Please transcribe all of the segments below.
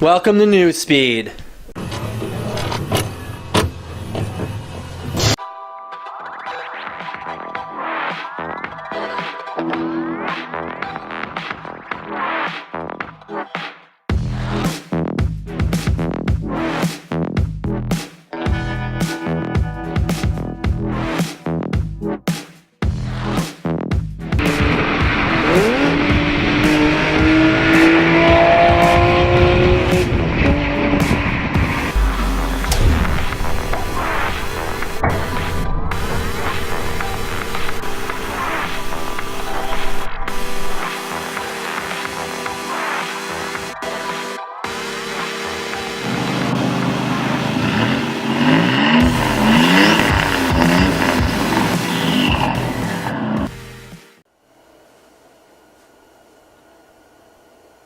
Welcome to Newspeed.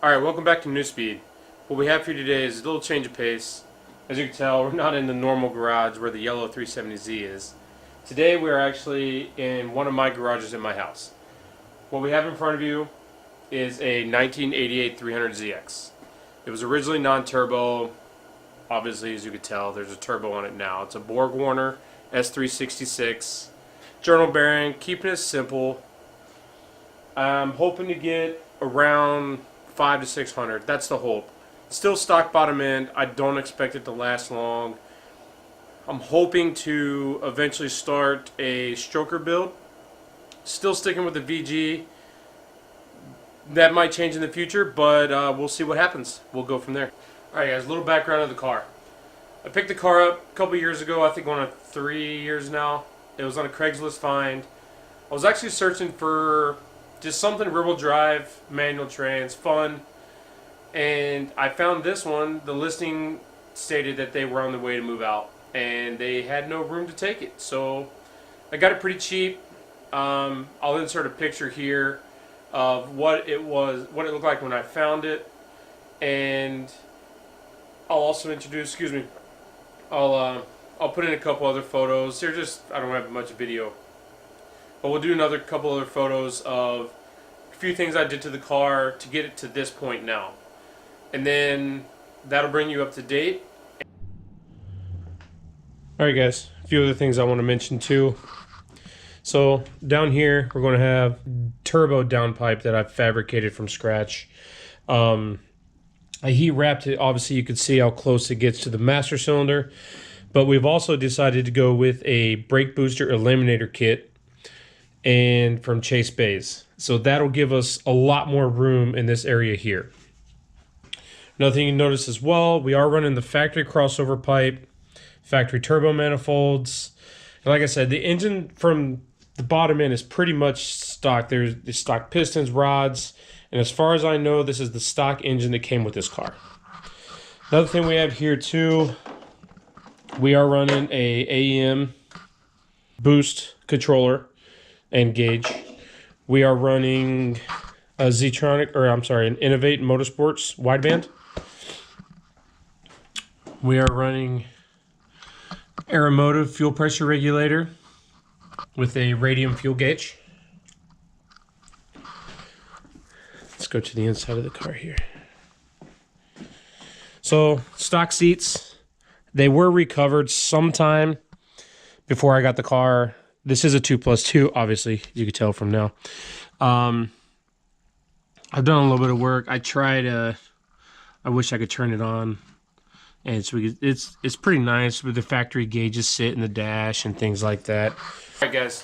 Alright, welcome back to Newspeed. What we have for you today is a little change of pace. As you can tell, we're not in the normal garage where the yellow 370Z is. Today we are actually in one of my garages in my house. What we have in front of you is a 1988 300ZX. It was originally non-turbo. Obviously, as you can tell, there's a turbo on it now. It's a BorgWarner S366. Journal bearing, keeping it simple. I'm hoping to get around 500 to 600. That's the hope. Still stock bottom end. I don't expect it to last long. I'm hoping to eventually start a stroker build. Still sticking with the VG. That might change in the future, but we'll see what happens. We'll go from there. Alright guys, a little background of the car. I picked the car up a couple years ago, I think going on 3 years now. It was on a Craigslist find. I was actually searching for just something rear-wheel drive, manual trans, fun. And I found this one. The listing stated that they were on their way to move out, and they had no room to take it. So I got it pretty cheap. I'll insert a picture here of what it looked like when I found it, and I'll also introduce. Excuse me. I'll put in a couple other photos. They're just, I don't have much video. But we'll do another couple other photos of a few things I did to the car to get it to this point now. And then that'll bring you up to date. Alright guys, a few other things I want to mention too. So down here we're going to have turbo downpipe that I've fabricated from scratch. I heat wrapped it. Obviously you can see how close it gets to the master cylinder. But we've also decided to go with a brake booster eliminator kit and from Chase Bays. So that'll give us a lot more room in this area here. Another thing you notice as well, we are running the factory crossover pipe, factory turbo manifolds. And like I said, the engine from the bottom end is pretty much stock. There's the stock pistons, rods, and as far as I know, this is the stock engine that came with this car. Another thing we have here too, we are running a AEM boost controller and gauge. We are running a an Innovate Motorsports wideband. We are running Aeromotive fuel pressure regulator with a radium fuel gauge. Let's go to the inside of the car here. So stock seats, they were recovered sometime before I got the car. This is a 2+2, obviously, you can tell from now. I've done a little bit of work. I tried, I wish I could turn it on. And it's pretty nice with the factory gauges sit in the dash and things like that. Alright guys,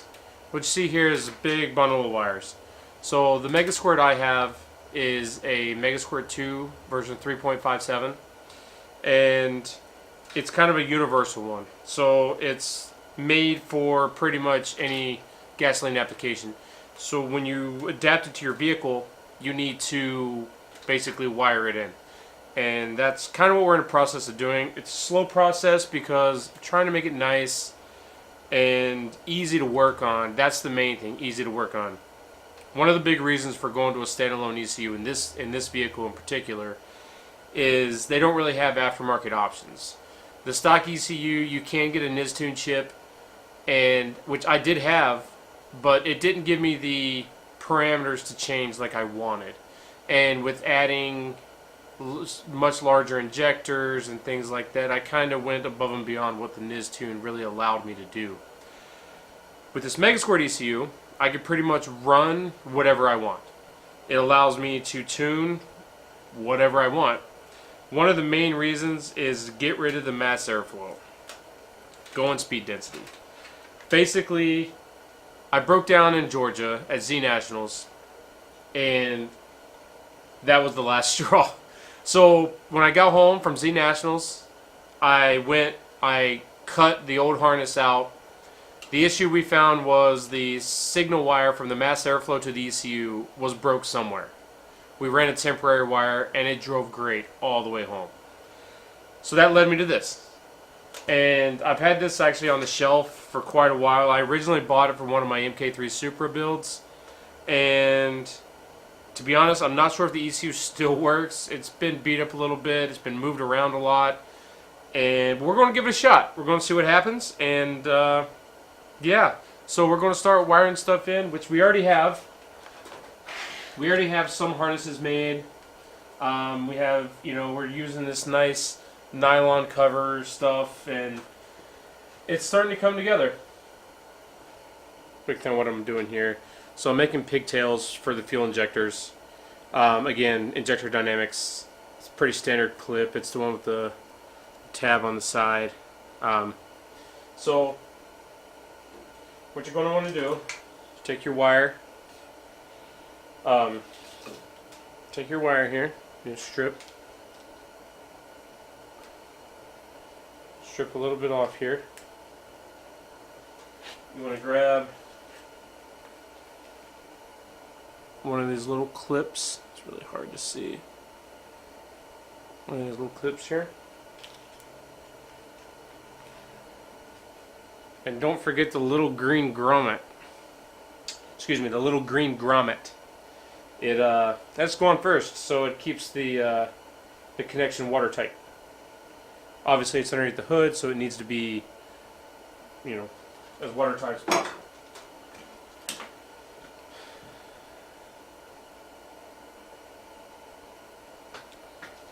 what you see here is a big bundle of wires. So the Mega Squirt I have is a Mega Squirt 2 version 3.57. And it's kind of a universal one. So it's made for pretty much any gasoline application. So when you adapt it to your vehicle, you need to basically wire it in. And that's kind of what we're in the process of doing. It's a slow process because I'm trying to make it nice and easy to work on. That's the main thing, easy to work on. One of the big reasons for going to a standalone ECU in this vehicle in particular is they don't really have aftermarket options. The stock ECU, you can get a Nistune chip, and which I did have, but it didn't give me the parameters to change like I wanted. And with adding much larger injectors and things like that. I kind of went above and beyond what the Nizztune really allowed me to do. With this Mega Squirt ECU, I can pretty much run whatever I want. It allows me to tune whatever I want. One of the main reasons is to get rid of the mass airflow. Go on speed density. Basically, I broke down in Georgia at Z Nationals, and that was the last straw. So when I got home from Z Nationals, I cut the old harness out. The issue we found was the signal wire from the mass airflow to the ECU was broke somewhere. We ran a temporary wire, and it drove great all the way home. So that led me to this. And I've had this actually on the shelf for quite a while. I originally bought it for one of my MK3 Supra builds. And to be honest, I'm not sure if the ECU still works. It's been beat up a little bit. It's been moved around a lot. And we're going to give it a shot. We're going to see what happens. And yeah, so we're going to start wiring stuff in, which we already have. We already have some harnesses made. We have, we're using this nice nylon cover stuff, and it's starting to come together. Quick thing what I'm doing here. So I'm making pigtails for the fuel injectors. Again, Injector Dynamics. It's a pretty standard clip. It's the one with the tab on the side. So what you're going to want to do, take your wire. Take your wire here, you strip a little bit off here. You want to grab one of these little clips. It's really hard to see. One of these little clips here. And don't forget the little green grommet. Excuse me, the little green grommet. That's going first, so it keeps the connection watertight. Obviously, it's underneath the hood, so it needs to be, as watertight as possible.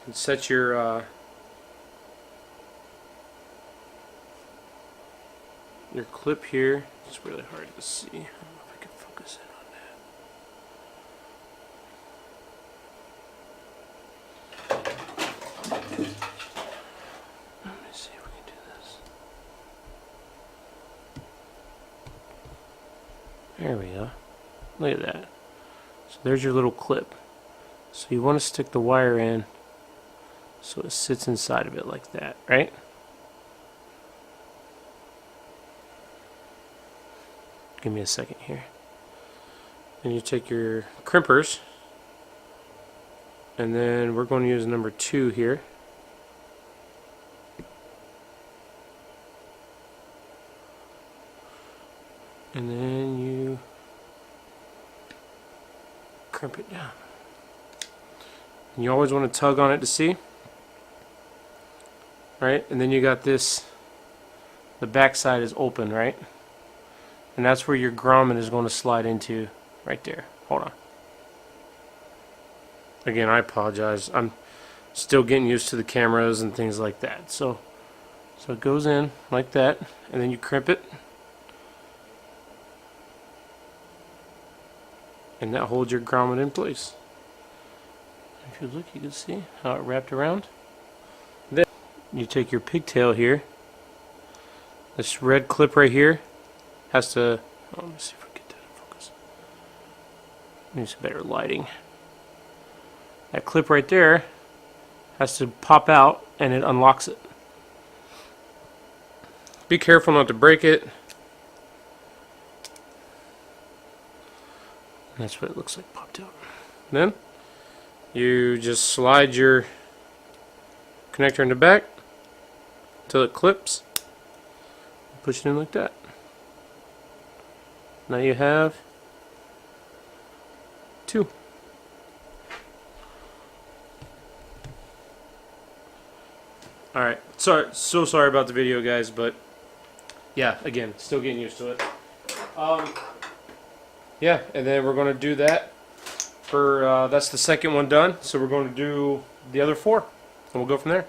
And set your clip here. It's really hard to see. I don't know if I can focus in on that. Let me see if we can do this. There we go. Look at that. So there's your little clip. So you want to stick the wire in so it sits inside of it like that, right? Give me a second here. Then you take your crimpers, and then we're going to use number 2 here. And then you crimp it down. And you always want to tug on it to see. Right? And then you got this, the back side is open, right? And that's where your grommet is going to slide into, right there. Hold on. Again, I apologize. I'm still getting used to the cameras and things like that. So it goes in like that, and then you crimp it. And that holds your grommet in place. If you look, you can see how it wrapped around. Then you take your pigtail here. This red clip right here has to, let me see if we can get that in focus. Needs better lighting. That clip right there has to pop out, and it unlocks it. Be careful not to break it. And that's what it looks like popped out. Then you just slide your connector in the back until it clips. Push it in like that. Now you have 2. Alright, so sorry about the video, guys, but yeah, again, still getting used to it. Yeah, and then we're going to do that for, that's the second one done, so we're going to do the other 4, and we'll go from there.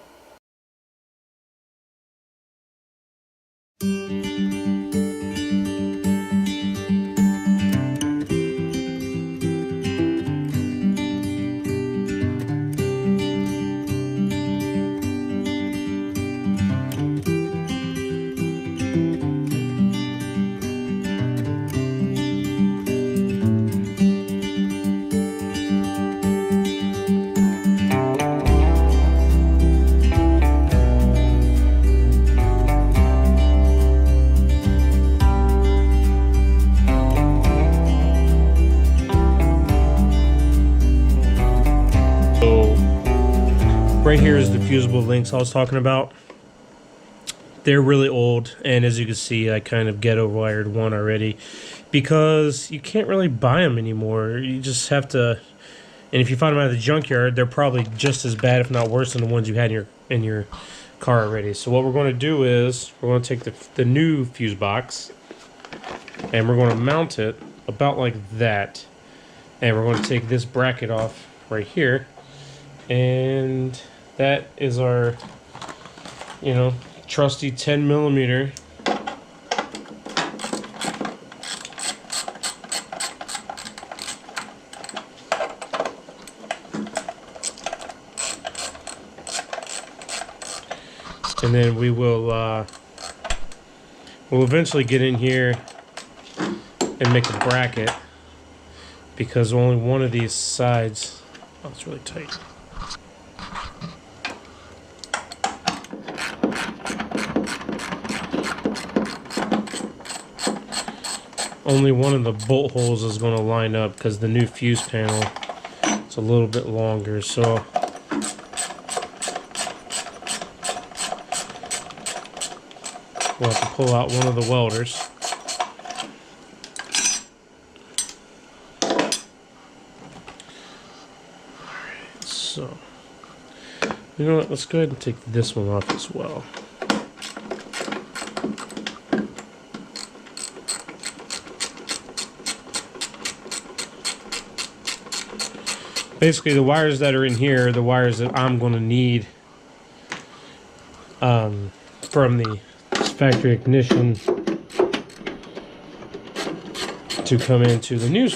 Right here is the Fusible Links I was talking about. They're really old, and as you can see, I kind of ghetto wired one already because you can't really buy them anymore. You just have to, and if you find them out of the junkyard, they're probably just as bad, if not worse, than the ones you had in your car already. So what we're going to do is we're going to take the new fuse box, and we're going to mount it about like that, and we're going to take this bracket off right here, and that is our, you know, trusty 10mm. And then we will we'll eventually get in here and make a bracket, because only one of these sides, oh, it's really tight. Only one of the bolt holes is going to line up because the new fuse panel is a little bit longer, so we'll have to pull out one of the welders. Alright, so you know what, let's go ahead and take this one off as well. Basically, the wires that are in here are the wires that I'm going to need from the factory ignition to come into the new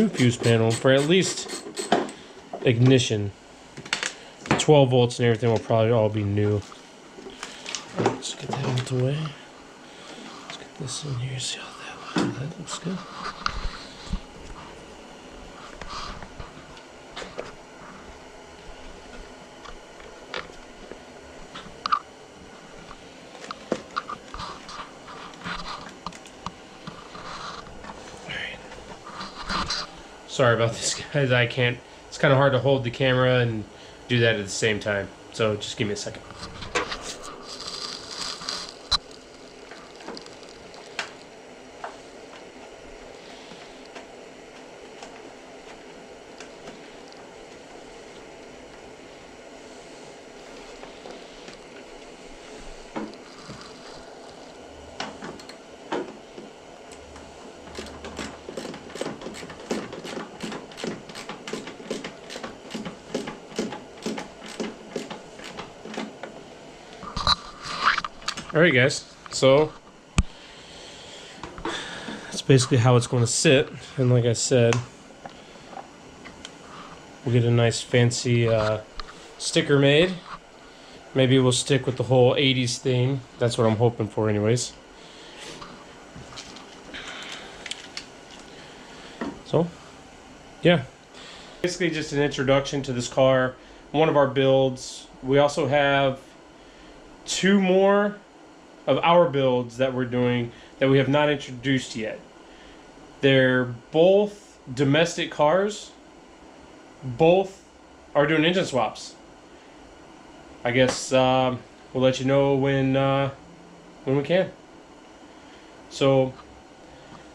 fuse panel for at least ignition. 12 volts and everything will probably all be new. Let's get that out the way. Let's get this in here. See how that looks good. Sorry about this, guys. I can't. It's kind of hard to hold the camera and do that at the same time. So just give me a second. Alright guys, so that's basically how it's going to sit, and like I said, we'll get a nice fancy sticker made. Maybe we'll stick with the whole 80s theme. That's what I'm hoping for anyways. So, yeah. Basically just an introduction to this car, one of our builds. We also have 2 more of our builds that we're doing that we have not introduced yet. They're both domestic cars. Both are doing engine swaps. I guess we'll let you know when we can. So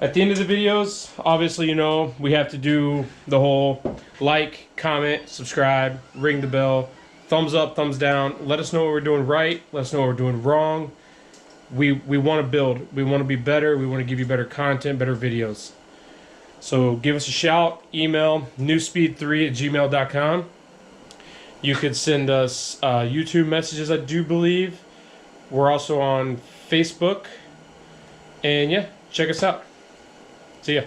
at the end of the videos, obviously, you know, we have to do the whole like, comment, subscribe, ring the bell, thumbs up, thumbs down. Let us know what we're doing right. Let us know what we're doing wrong. We want to build. We want to be better. We want to give you better content, better videos. So give us a shout. Email newspeed3@gmail.com. You could send us YouTube messages, I do believe. We're also on Facebook. And yeah, check us out. See ya.